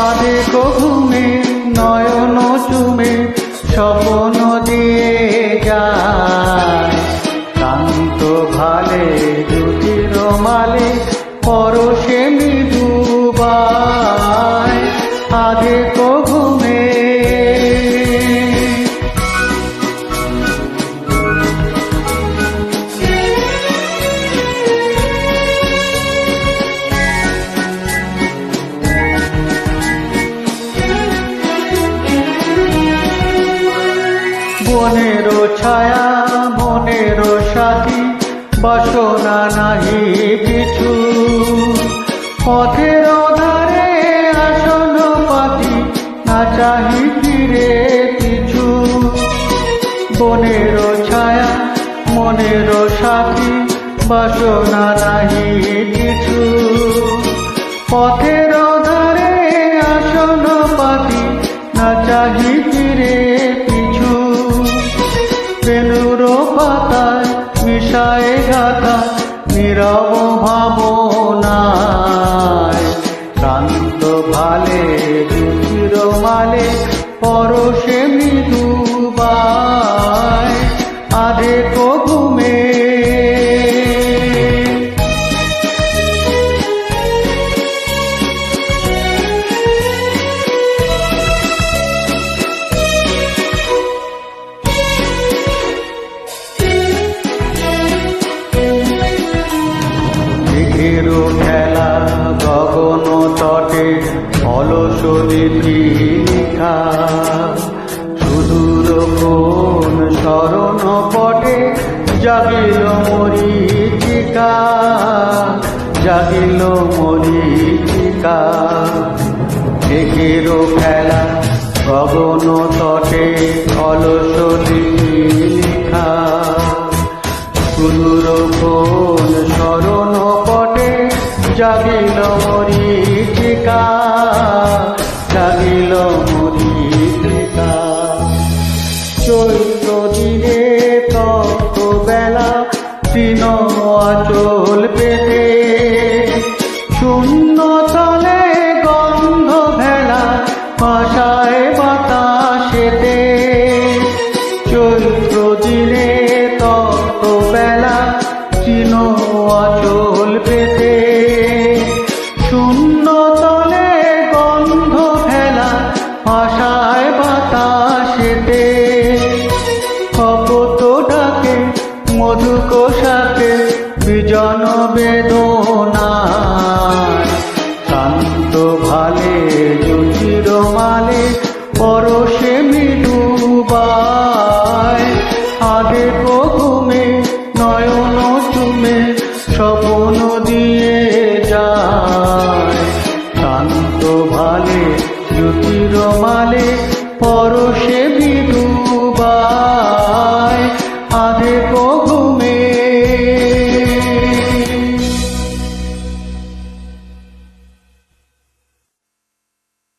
আধে ঘুমে নয়ন চুমে স্বপ্ন দিয়ে যায়, শান্ত ভালে জ্যোতির মালে পরশে মৃদুবায়। আধে ঘুমে বনেরও ছায়া মনেরও সাথী, বাসনা নাহি কিছু, পথের ধারে আসন পাতি, না চাহি ফিরে কিছু। বনেরও ছায়া মনেরও সাথী, বাসনা নাহি কিছু, পথের ধারে আসন পাতি, না চাহি ফিরে কিছু। বেলুর পাতায় মিশায় গাথা নীরব ভাবনায়, শান্ত ভালে জ্যোতির মালে পরশে মৃদুবায়। আধে ঘুমে মেঘেরও খেলা গগন তটে অলস লিখা, সুদূর কোন শরণ পটে জাগিল মরীচিকা, জাগিল মরীচিকা। মেঘেরও খেলা গগন তটে অলস লিখা, সুদূর কোন শরণ পটে জাগিল মরীচিকা, জাগিল মরীচিকা। চৈত্র দিনে তত বেলা তৃণ আঁচল পেতে, শূন্য তলে গন্ধ ভেলা ভাষায় বাতাসেতে। চৈত্র দিনে তত বেলা তৃণ আঁচল পেতে, শূন্য তলে গন্ধ ভেলা ভাষায় বাতাসেতে। কপত ডাকে মধু কোষাকে বিজন বেদনায়, শান্ত ভালে